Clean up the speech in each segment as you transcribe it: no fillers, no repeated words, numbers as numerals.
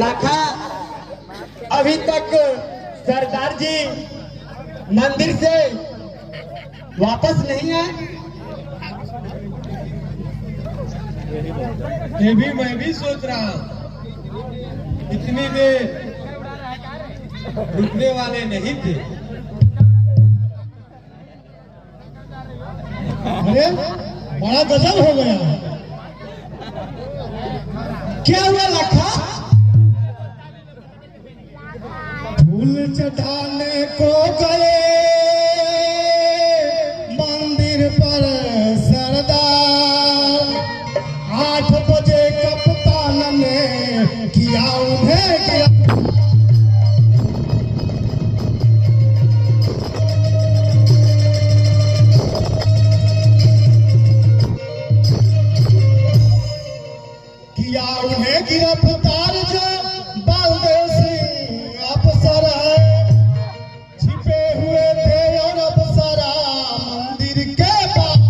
लाखा अभी तक सरदार जी मंदिर से वापस नहीं आए। ये भी मैं भी सोच रहा हूं, इतनी देर रुकने वाले नहीं थे। अरे बड़ा गजब हो गया। क्या हुआ लाखा? फूल चढ़ाने को गए मंदिर पर सरदार, 8 बजे कप्तान ने किया उन्हें गिरफ्तार। किया उन्हें गिरफ्तार जो बलदेव सिंह अफसर है, छिपे हुए थे और अफसरा मंदिर के पास।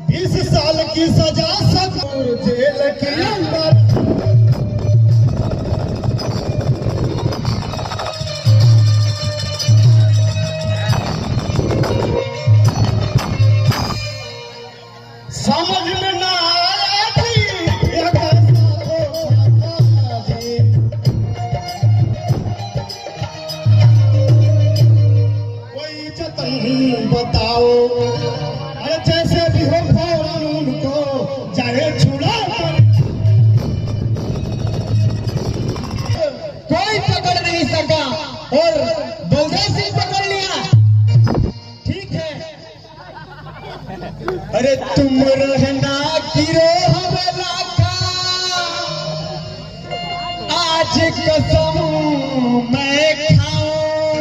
बीस साल की सजा सतपुर जेल के अंदर। समझ में ना आया थी कोई जतन बताओ। अरे जैसे भी हो फौरन उनको चाहे छुड़ा कर। कोई पकड़ नहीं सका और बलदेव सिंह पकड़ लिया। ठीक है, अरे तुम रहना गिरोह में लाखा, आज कसम मैं खाऊं।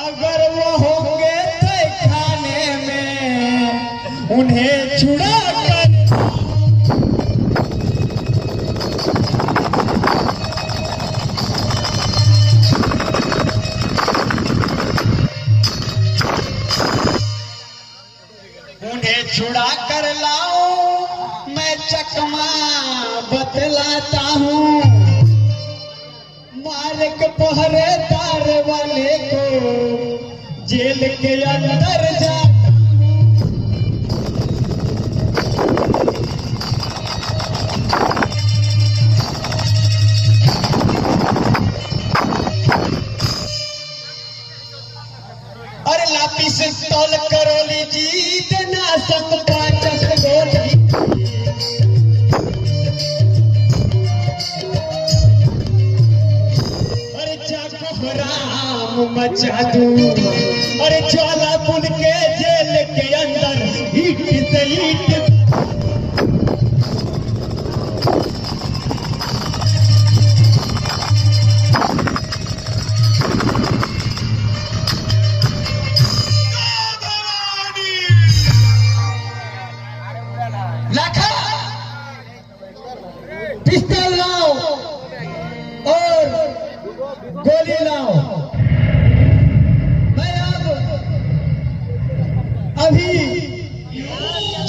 अगर वो होंगे तो खाने में उन्हें छुड़ा कर। उन्हें छुड़ा कर लाओ, मैं चकमा बतलाता हूँ। मार के पहरेदार वाले को जेल के अंदर जा। अरे लापी से तौल करोली जीत ना संग 5 गोली। अरे जाको राम मचा दूं, अरे ज्वालापुर के जेल के अंदर ईट से ईट। लाखा पिस्तौल लाओ और गोली लाओ। मैं अब अभी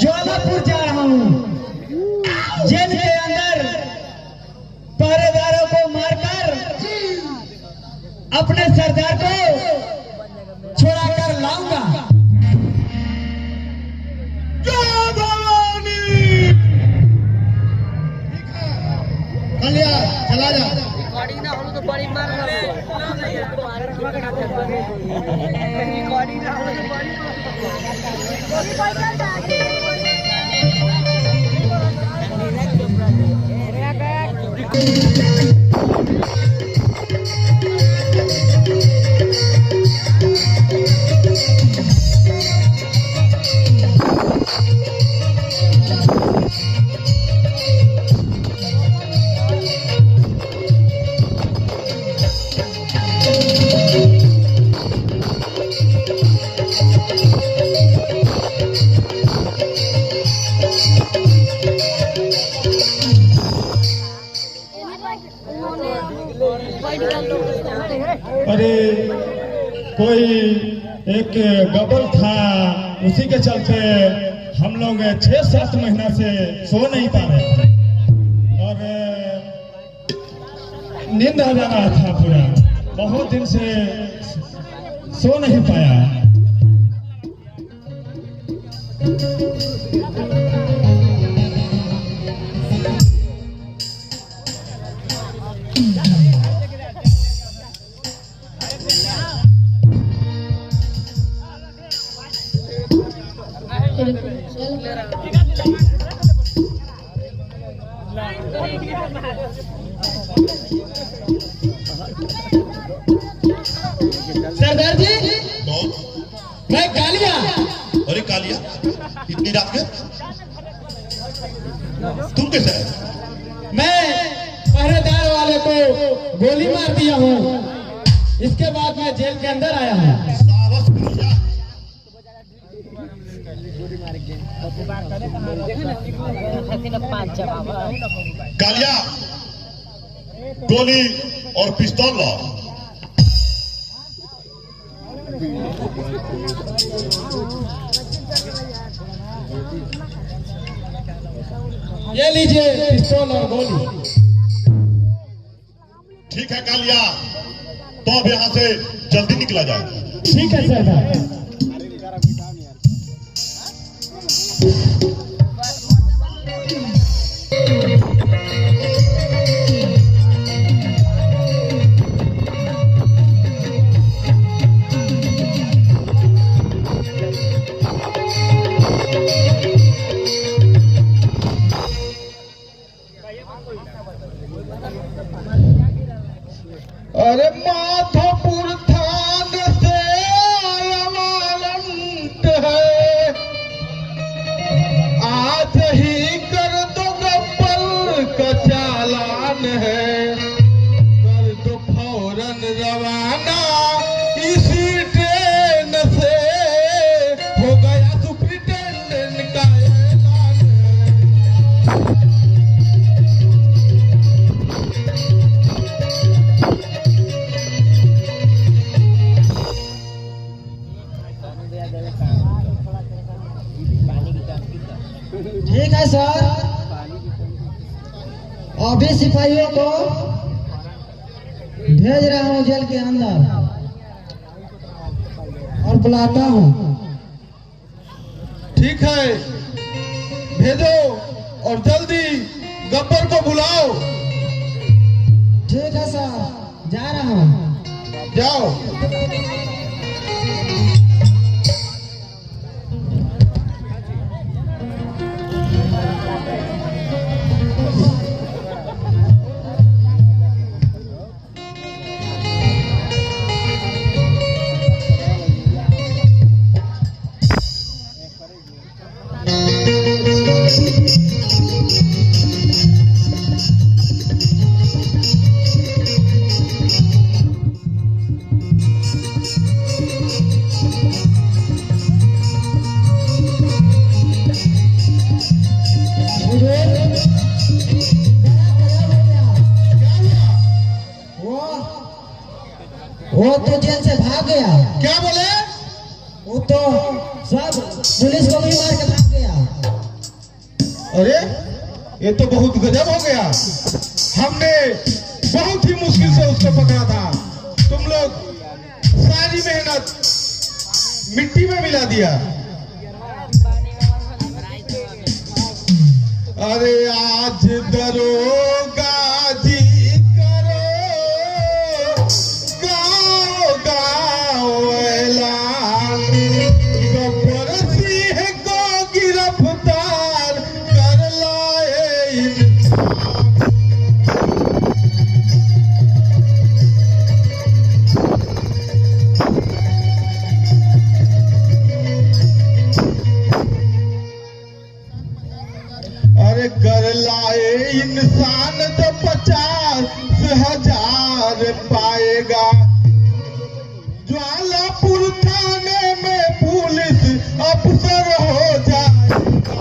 ज्वालापुर जा रहा हूँ। जेल के अंदर पहरेदारों को मारकर अपने सरदार को छुड़ा कर लाऊंगा। चला जा। रिकॉर्डिंग ना हो तो बड़ी मार रिकॉर्डिंग ना हो अरे कोई एक गबल था, उसी के चलते हम लोग 6-7 महीना से सो नहीं पा रहे थे और नींद आ जा रहा था पूरा। बहुत दिन से सो नहीं पाया। सरदार जी, कौन? मैं कालिया। अरे कालिया, इतनी रात में तुम कैसे आए? मैं पहरेदार वाले को गोली मार दिया हूँ। इसके बाद मैं जेल के अंदर आया हूँ। साहस भैया, कालिया गोली और पिस्तौल लाओ। ये लीजिए पिस्तौल और गोली। ठीक है कालिया, तो अब यहाँ से जल्दी निकला जाए। ठीक है सरदार। अरे माधोपुर थान से आया वारंट है, आज ही कर दो गब्बर का चालान है, कर दो फौरन रवाना इसी ट्रेन से, हो गया सुप्रिंटेंडेंट का ऐलान है। ठीक है सर, अभी सिपाहियों को भेज रहा हूँ जेल के अंदर और बुलाता हूँ। ठीक है, भेजो और जल्दी गब्बर को बुलाओ। ठीक है सर, जा रहा हूँ। जाओ। वो तो जेल से भाग गया। क्या बोले? वो तो सब पुलिस को भी मार के भाग गया। अरे ये तो बहुत गजब हो गया। हमने बहुत ही मुश्किल से उसको पकड़ा था, तुम लोग सारी मेहनत मिट्टी में मिला दिया। अरे आज दरोगा जी करो गाँव गाँव ऐलान, गब्बर सिंह को गिरफ्तार कर लाए इंसान। अरे कर लाए इंसान तो 50,000 पाएगा। ज्वालापुर थाने में पुलिस अफसर हो जाएगा।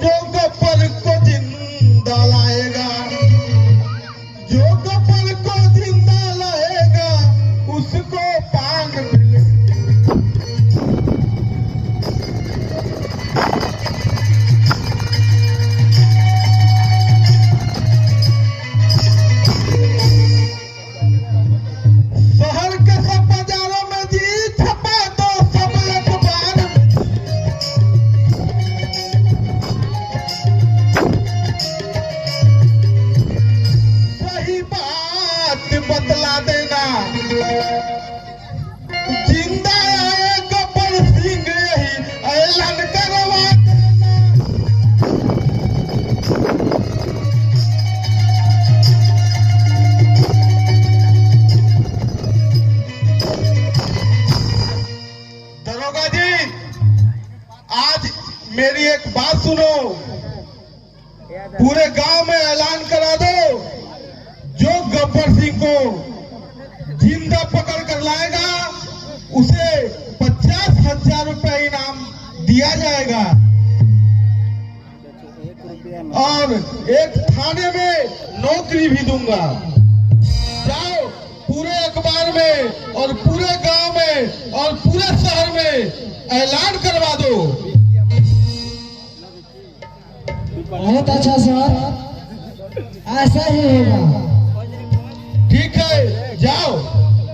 जो गब्बर को जिंदा लाएगा, जो गब्बर को जिंदा लाएगा उसको पान मिले। शहर के सब बाजारों में जी छपा दो सब अखबार में। सही बात बतला देना, जिंदा आए गब्बर सिंह यही ऐलान करवा देना। दरोगा जी, आज मेरी एक बात सुनो, पूरे गांव में ऐलान करा दो, जो गब्बर सिंह को जिंदा पकड़ कर लाएगा उसे 50,000 रुपए इनाम दिया जाएगा और एक थाने में नौकरी भी दूंगा। जाओ पूरे अखबार में और पूरे गांव में और पूरे शहर में ऐलान करवा दो। बहुत अच्छा सर, ऐसा ही होगा। ठीक है, जाओ।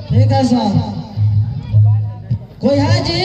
ठीक है सर। कोई है जी?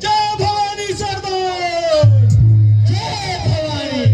जय भवानी सरदार, जय भवानी।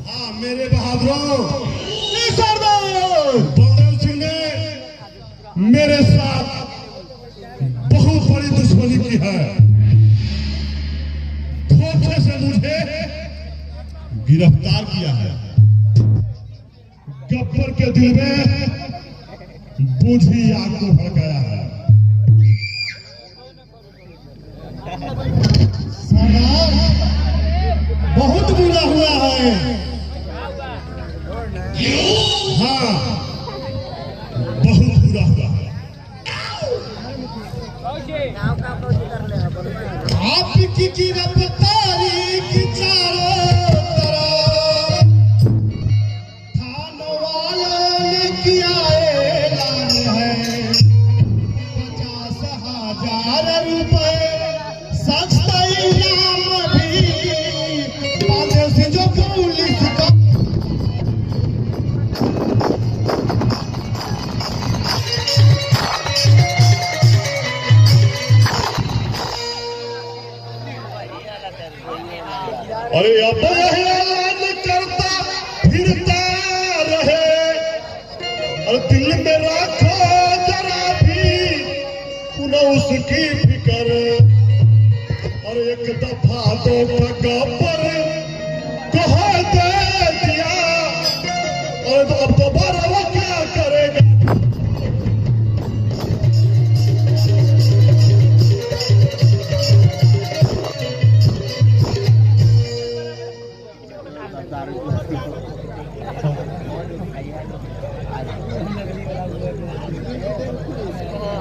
हाँ मेरे बहादुरों, सरदार बलदेव सिंह ने मेरे साथ बहुत बड़ी दुश्मनी की है। धोखे से मुझे गिरफ्तार किया है। गब्बर के दिल में बूझी आग को भड़काया है। सरदार, बहुत बुरा हुआ है। हाँ बहुत बुरा हुआ है। आपकी गिरफ्तारी की चारों तरफ थानों वालों ने किया ऐलान है। 50,000 रुपए सस्ता इनाम भी बांधे से जो पुलिस का। अरे अब यह ऐलान करता फिरता रहे और दिल में रखो जरा भी पुनः उसकी फिकर। और एक दफा तो गब्बर कह दे दिया और अब दोबारा वो क्या करेगा।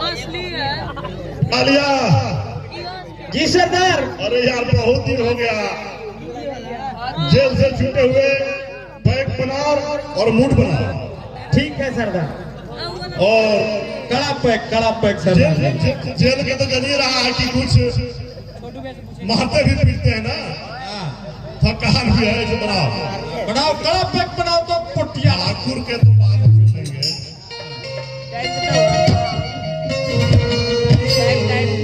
असली है। आलिया जी सरदार। अरे यार बहुत दिन हो गया जेल से छूटे हुए। बैग बनाओ और मूड बनाओ। ठीक है सरदार। और कड़ा पैक सर। जेल के तो जानिए रहा है कि कुछ मारते भी पीटते हैं ना, थकान भी है। इसे बनाओ कड़ा पैक बनाओ तो पुटिया ठाकुर के तो बाद में पूछेंगे।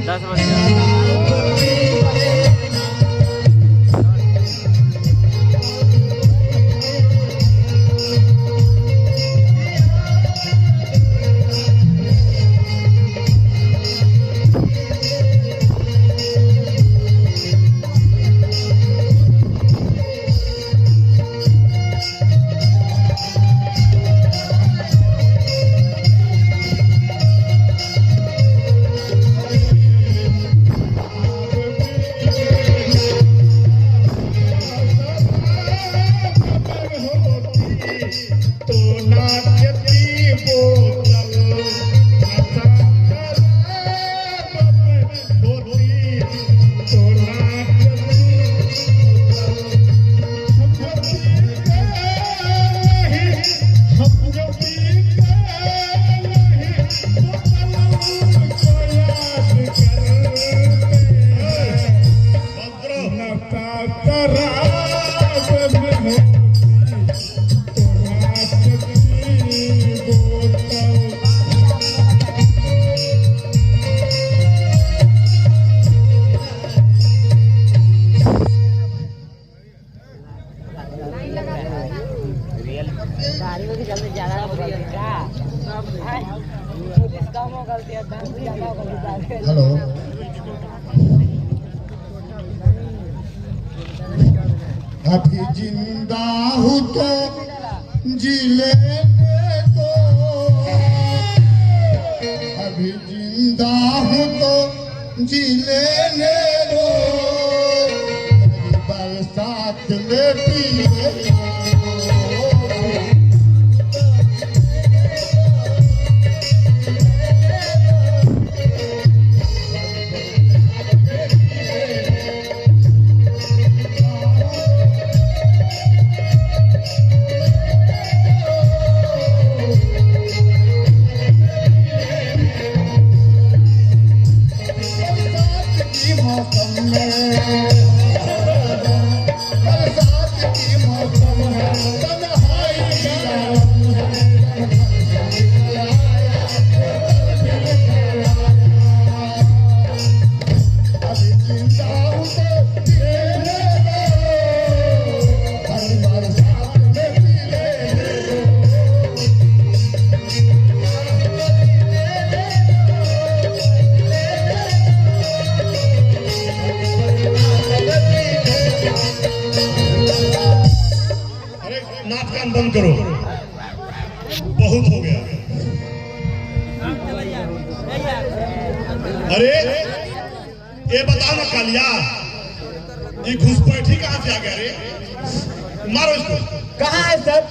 10 बजे हेलो, अभी जिंदा हूँ तो जी लेने दो, अभी जिंदा हूँ तो जी लेने दो, बरसात में पी लेने दो। नाच काम बंद करो, बहुत हो गया। अरे ये बताओ ना कालिया, ये घुसपैठी कहाँ से आ गया रे? मारो इसको। कहाँ है सर?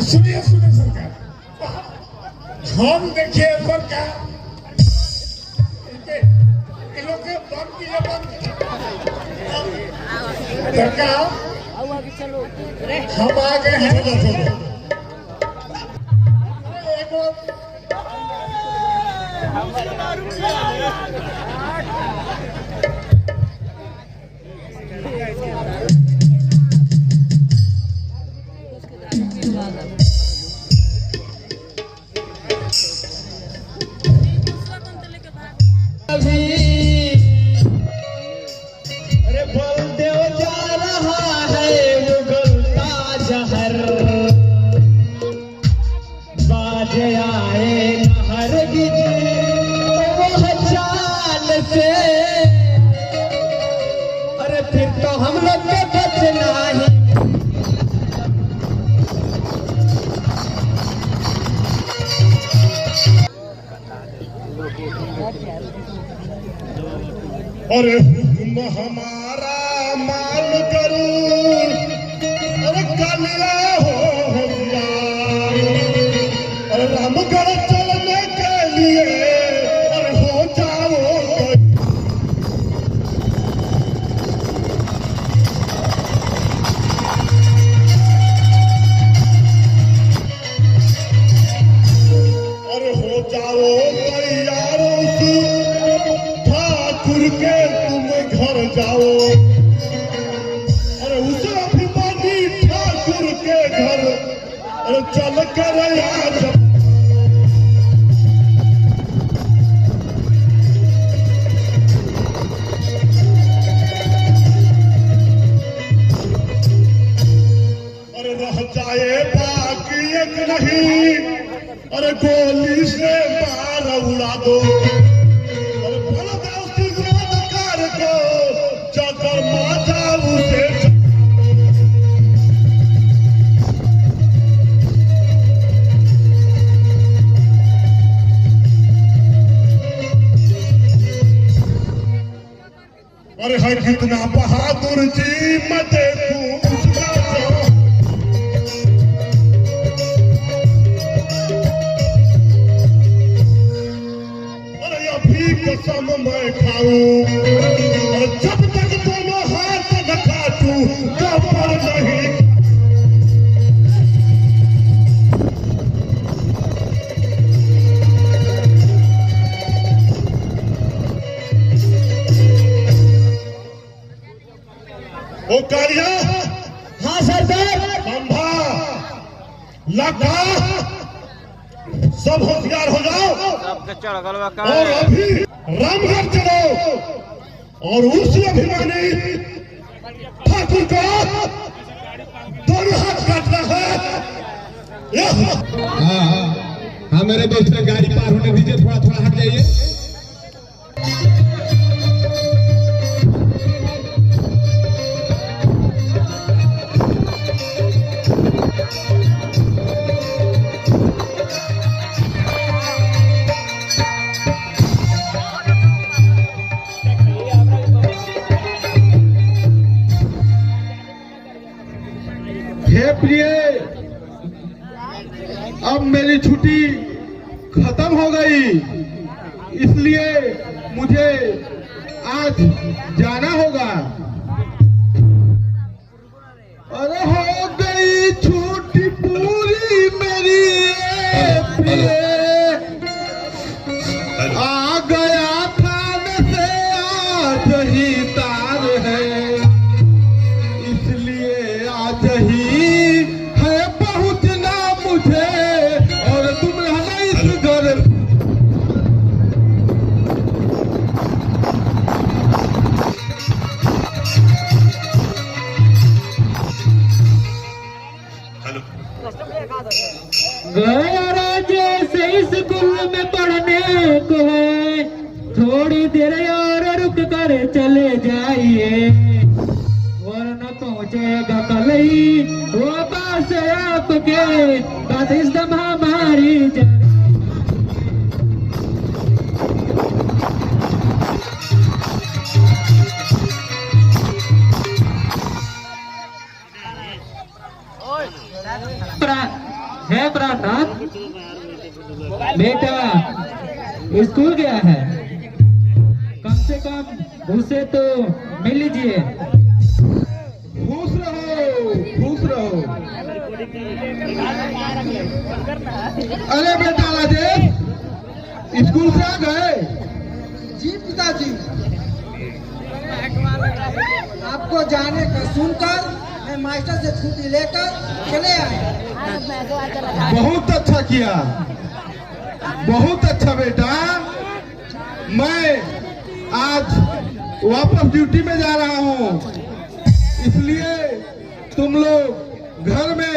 सुनिए सुनिए सरकार, हम देखिए सरकार सरकार हम आ गए हैं। अरे बलदेव जा रहा है उगलता जहर, बाजे आए हर गिज वो चाल से। अरे फिर तो हम लोग के बचना ही। अरे हुक्म हमारा मान करूं, अरे कालिया हो होशियार, अरे राम रामगढ़ चलने के लिए अरे हो जाओ अरे हो जाओ तैयारों से ठाकुर के तुम घर जाओ अरे उसे अभिमानी ठाकुर के घर अरे चल कर आज अरे रह जाए बाकी एक नहीं अरे गोली से मार उड़ा दो अरे बोलो दोस्ती विरोधकार को जाकर माता उसे अरे है कितना बहादुर जी मैं देखूं उसका जो अरे अभी कसम मैं खाऊं और जब तक दोनों हाथ न काटूं तब पर नहीं ओ कालिया हाँ सरदार। खंभा लगा सब होशियार हो जाओ सबके चढ़ गल बा का और अभी रामगढ़ चलो और उस अभिमानी ठाकुर को दोनों हाथ काटना है हाँ मेरे दोस्त ने गाड़ी पार होने दीजिए थोड़ा थोड़ा हट जाइए हे प्रिय अब मेरी छुट्टी खत्म हो गई इसलिए मुझे आज जाना होगा अरे हो गई छुट्टी पूरी मेरी प्रिय आ गया थाने से आज ही तार है इसलिए आज ही है पहुंचना मुझे और तुम रहना इस घर गया जैसे स्कूल में पढ़ने को है थोड़ी देर और रुक कर चले जाइए वरना पहुंचेगा कल ही वापस आपके बाद इस दम हमारी है प्रार्थना बेटा स्कूल गया है कम से कम उसे तो मिल लीजिए खुश रहो अरे बेटा राजेश स्कूल से आ गए जी पिताजी आपको जाने का सुनकर मैं मास्टर से छुट्टी लेकर चले आए बहुत अच्छा किया बहुत अच्छा बेटा मैं आज वापस ड्यूटी में जा रहा हूँ इसलिए तुम लोग घर में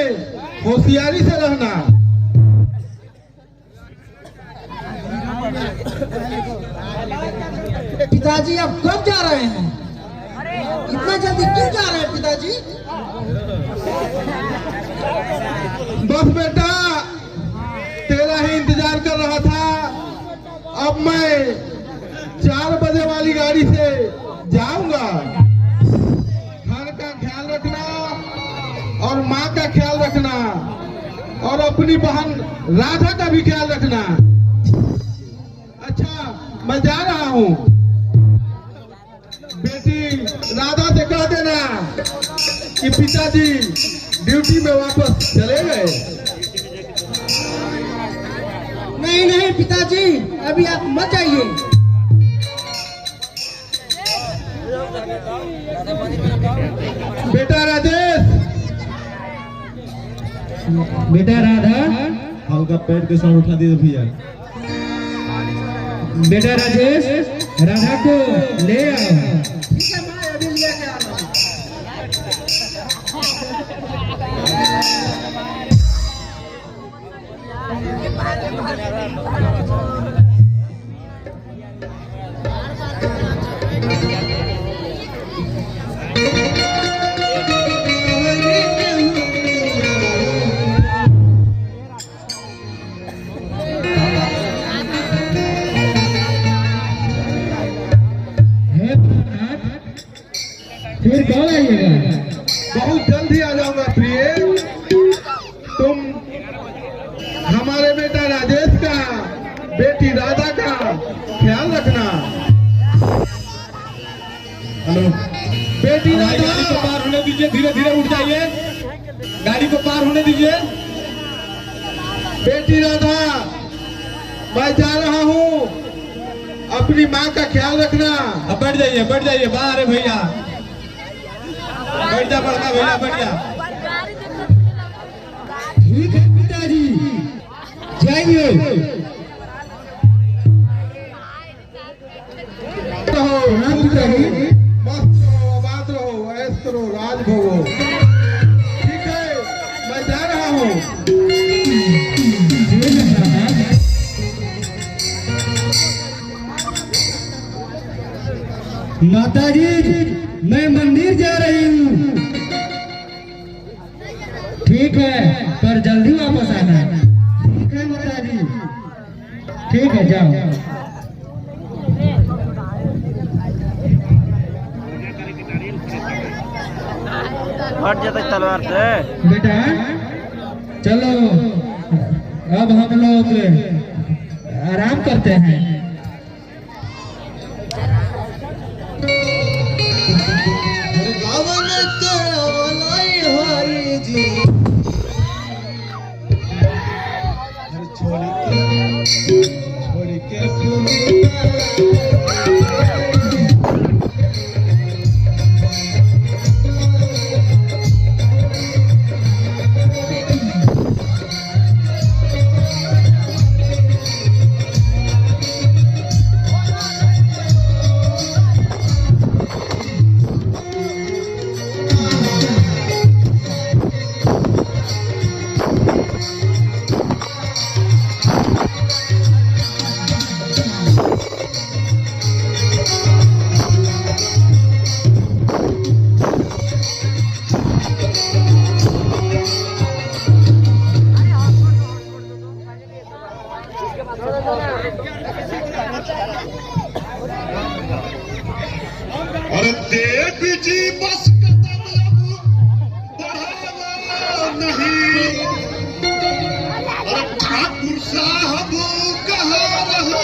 होशियारी से रहना पिताजी आप कब जा रहे हैं इतना जल्दी क्यों जा रहे हैं पिताजी बस बेटा तेरा ही इंतजार कर रहा था अब मैं 4 बजे वाली गाड़ी से जाऊंगा घर का ख्याल रखना और माँ का ख्याल रखना और अपनी बहन राधा का भी ख्याल रखना। अच्छा, मैं जा रहा हूँ। बेटी राधा से कह देना कि पिताजी ड्यूटी में वापस चले गए। नहीं नहीं पिताजी, अभी आप मत जाइए। बेटा राजेश, बेटा राधा, हल्का पैर के साथ उठा दिए भैया। बेटा राजेश, राधा को ले आओ। ठीक है माँ, अभी लेके आ रहा हूँ। हे भोलानाथ, फिर कब आइएगा? बहुत जल्दी आ जाऊंगा प्रिय। तुम हमारे बेटा राजेश का, बेटी राधा का ख्याल रखना। हेलो बेटी राधा, गाड़ी को पार होने दीजिए, धीरे धीरे उठ जाइए, गाड़ी को पार होने दीजिए। बेटी राधा, मैं जा रहा हूँ, अपनी माँ का ख्याल रखना। अब बैठ जाइए बाहर है भैया, बैठ जा बड़का भैया, बैठ जा। ठीक है पिताजी, जाइए। हाँ पिताजी, मस्त रहो, आबाद रहो, ऐश करो, राज भोगो। ठीक है, मैं जा रहा हूँ। माताजी, मैं मंदिर जा रही हूँ। ठीक है, पर जल्दी वापस आना। ठीक है माताजी, ठीक है, जाओ। हट जाता है तलवार से। बेटा चलो, अब हम लोग आराम करते हैं। अरे देवी जी बस कदम अब बढ़ावा नहीं। अरे ठाकुर साहब कहा रहते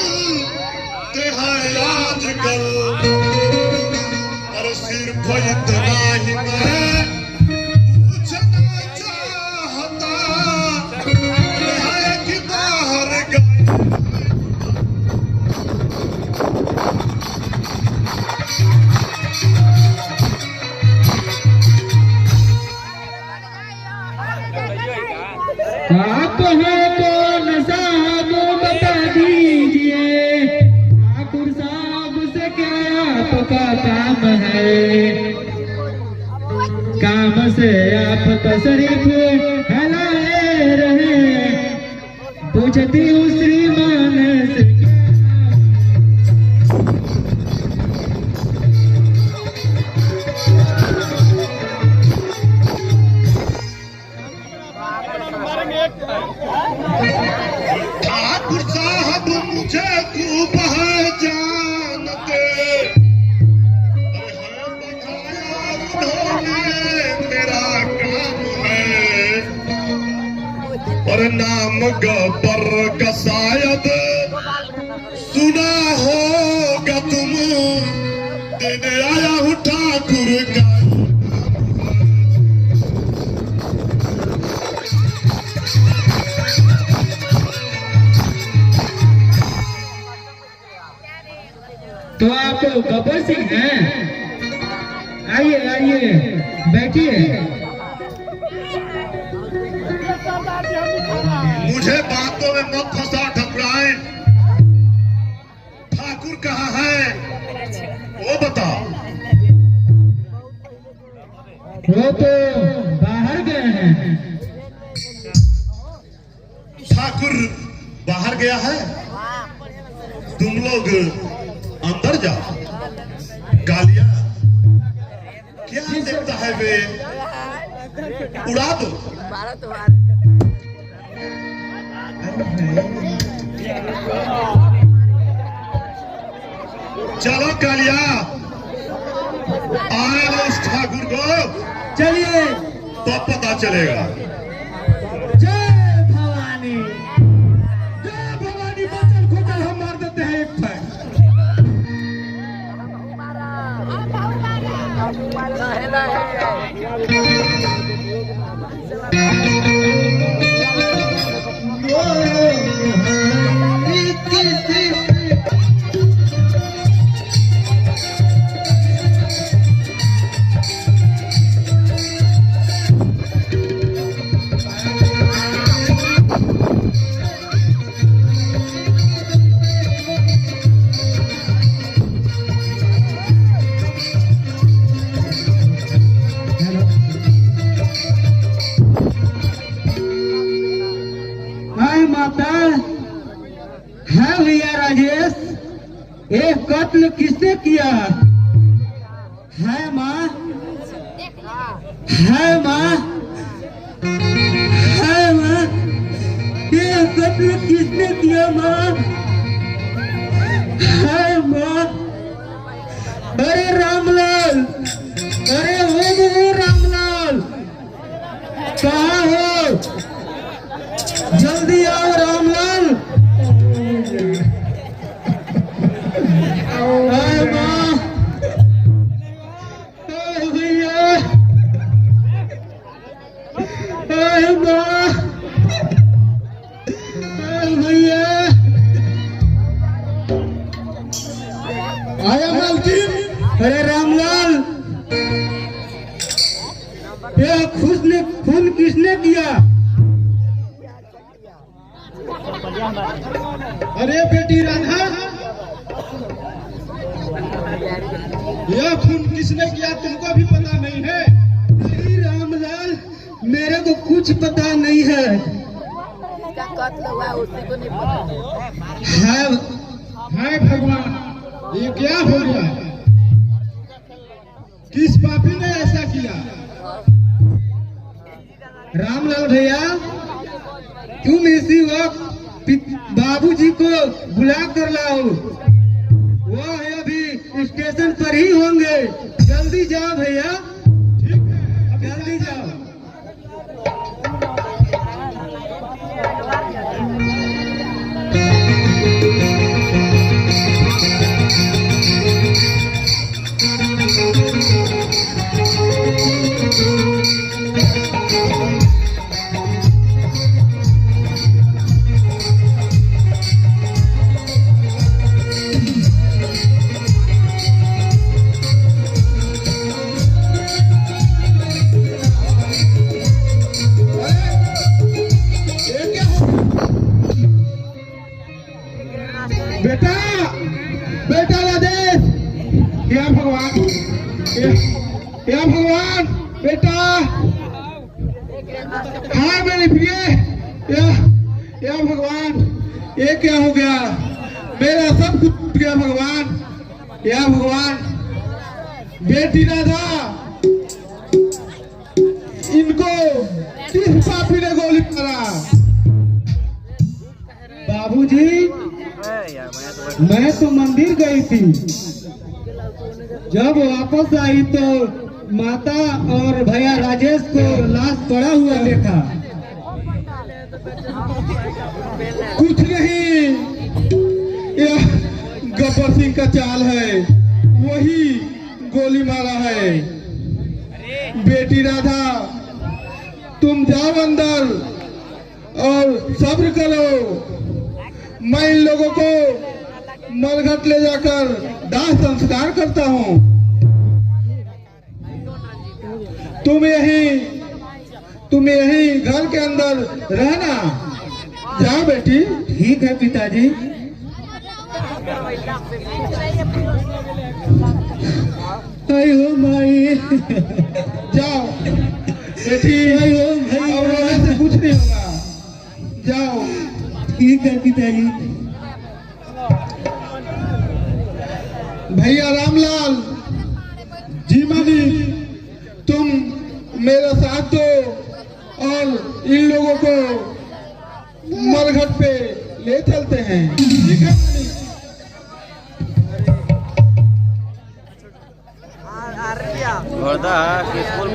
हैं आजकल। अरे सिर्फ इतना ही मैं पूछना चाहता है कि बाहर गए आप है कौन साहब बता दीजिए, ठाकुर साहब से क्या आपका काम है? काम से आप तशरीफ फैलाए रहे, पूछती हूँ श्रीमान से ठाकुर साहब मुझे खूब जानते। बताया उन्होंने मेरा काम है। गब्बर का शायद सुना होगा तुम, दिन आया हूँ ठाकुर का। तो आप गब्बर सिंह हैं? आइए आइए बैठिए। मुझे बातों में मत फंसा ठकुराए। ठाकुर कहाँ है वो बता। वो तो बाहर गए हैं। ठाकुर बाहर गया है, तुम लोग अंदर जाओ। गालियां क्या देता है वे, उड़ा दो। चलो कालिया, आए उस ठाकुर को, चलिए। तो पता चलेगा। जय भवानी, जय भवानी। बचल खुचल हम मार देते हैं एक पैर। है भैया राजेश, ये कत्ल किसने किया? है माँ, है माँ, है माँ, ये कत्ल किसने किया माँ? है माँ। अरे रामलाल, अरे वो रामलाल, कहाँ हो? जल्दी आओ रामलाल। माँ, भैया, माँ, भैया। आया मालकिन। अरे रामलाल, ये खून किसने किया? अरे बेटी राधा, यह खून किसने किया तुमको भी पता नहीं है? नहीं रामलाल, मेरे को कुछ पता नहीं है। कत्ल हुआ उसी को नहीं पता है भगवान, ये क्या हो गया? किस पापी ने ऐसा किया? रामलाल भैया, तुम इसी वक्त बाबूजी को बुला कर लाओ। वो है अभी स्टेशन पर ही होंगे। जल्दी जाओ भैया, ठीक है, जल्दी जाओ। बेटा, बेटा राजेश, या भगवान, या भगवान, बेटा, हाँ मेरे प्रिय, या भगवान, ये क्या हो गया? मेरा सब कुछ टूट गया भगवान, या भगवान। बेटी राधा, इनको किस पापी ने गोली मारा? बाबूजी, मैं तो मंदिर गई थी। जब वापस आई तो माता और भैया राजेश को लाश पड़ा हुआ देखा। कुछ नहीं, यह गब्बर सिंह का चाल है, वही गोली मारा है। बेटी राधा, तुम जाओ अंदर और सब्र करो, मैं इन लोगों को मरघट ले जाकर दाह संस्कार करता हूँ। तुम यही घर के अंदर रहना। जाओ बेटी। ठीक है पिताजी। आयो माई। जाओ बेटी, आयो भाई, और रोने से कुछ नहीं होगा। जाओ। ठीक है पिताजी। भैया रामलाल। जी मालिक। तुम मेरे साथ दो और इन लोगों को मरघट पे ले चलते हैं। ठीक है मालिक। वर्धा स्कूल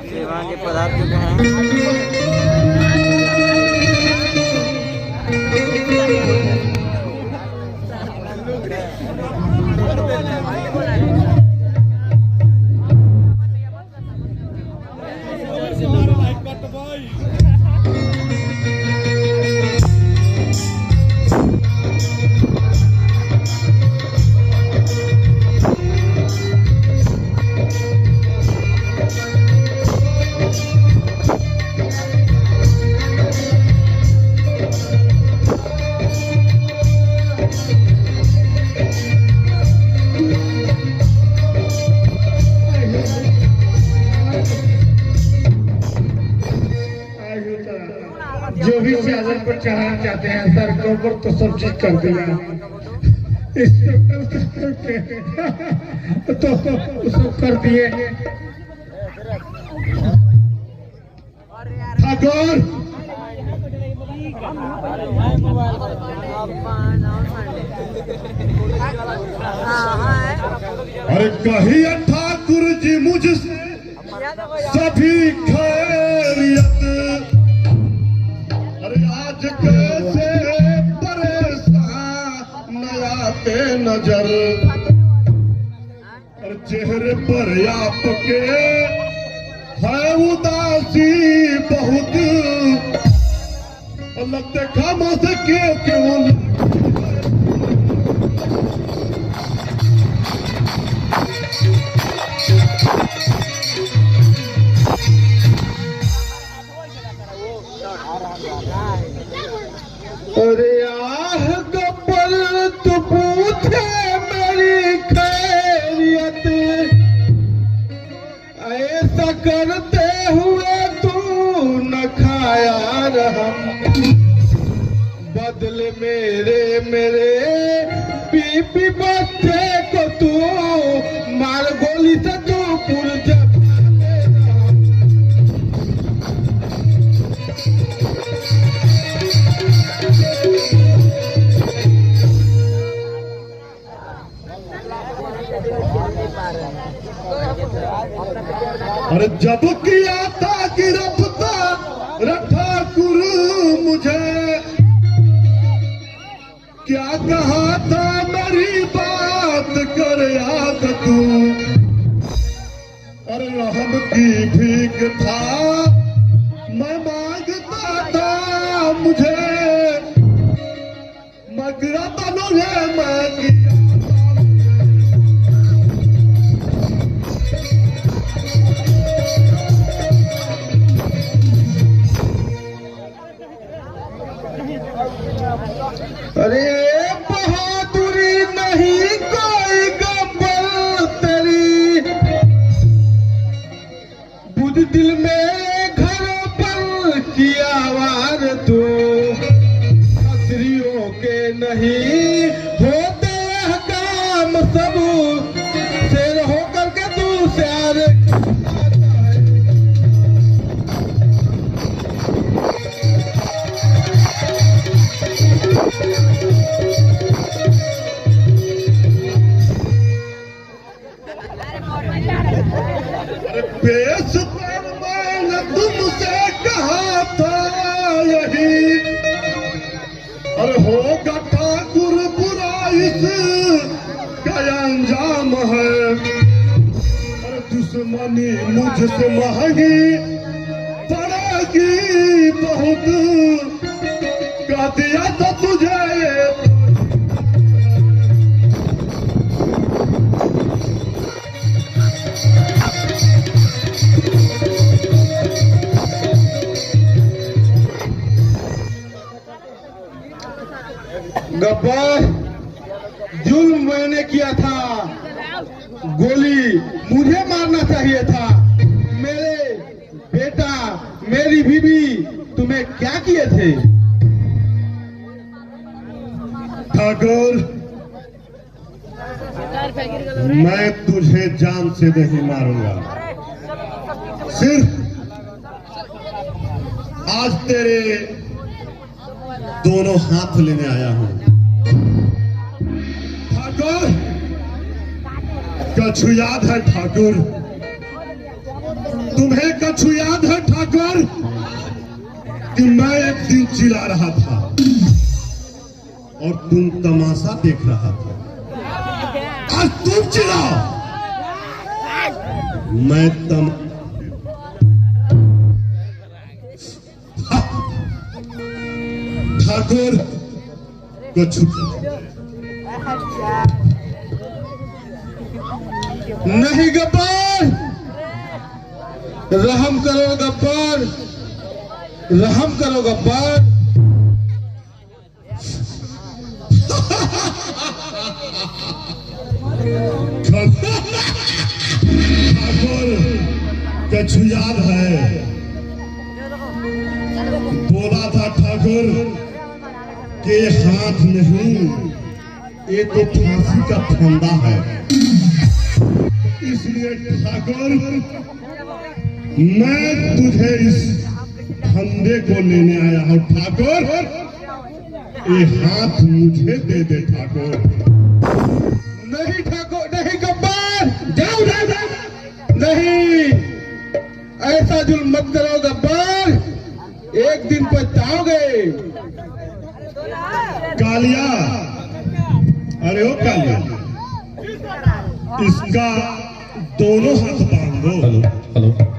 सेवा के पदार्थ चुके हैं। जो भी चादर पर चढ़ाना चाहते हैं सर के ऊपर तो सब चीज कर दिया। तो सब कर दिए। ठाकुर अरे कहिए ठाकुर जी मुझसे सभी खैरियत। अरे आज कैसे परेशान आते नजर। और चेहरे पर आपके है उदासी बहुत। और लगते खामोश क्यों अरे आह गब्बर तू पूछे मेरी खैरियत। ऐसा करते हुए तू न खाया रहम। बदले मेरे बीबी बच्चे को तू मार गोली से तू पुरजा। अरे जब किया था गिरफ्तार ठाकुर मुझे क्या कहा था मेरी बात कर याद तू। अरे रहम की भीख था मैं मांगता था मुझे। मगरा बनोगे मैं अरे बहादुरी नहीं कोई गब्बर तेरी। बुध दिल में तो खतरियों के नहीं होते हैं काम, सब शेर होकर के तू प्यार बेस पर मैंने तुमसे कहा था यही, अरे होगा ठाकुर बुरा इसका अंजाम है। अरे दुश्मनी मुझसे महंगी पड़ेगी बहुत, कह दिया था तुझे गब्बर, जुल्म मैंने किया था, गोली मुझे मारना चाहिए था। मेरे बेटा मेरी बीवी तुम्हें क्या किए थे? ठाकुर, मैं तुझे जान से नहीं मारूंगा, सिर्फ आज तेरे दोनों हाथ लेने आया हूं। ठाकुर, कछु याद है ठाकुर? तुम्हें कछु याद है ठाकुर कि मैं एक दिन चिल्ला रहा था और तुम तमाशा देख रहा था? आज तुम चिल्लाओ, मैं ठाकुर कछु नहीं गब्बर, रहम करो गब्बर, रहम करो गब्बर। ठाकुर, कछु याद है? बोला था ठाकुर के हाथ नहीं, ये तो फांसी का फंदा है। इसलिए ठाकुर, मैं तुझे इस फंदे को लेने आया हूं। ठाकुर, ये हाथ मुझे दे दे ठाकुर। नहीं ठाकुर, नहीं गब्बर, जाओ जाओ जाओ, नहीं ऐसा जुल्म मत करो गब्बर, एक दिन पछताओगे। कालिया, अरे ओ कालिया, इसका दोनों हाथ बांध दो। Hello hello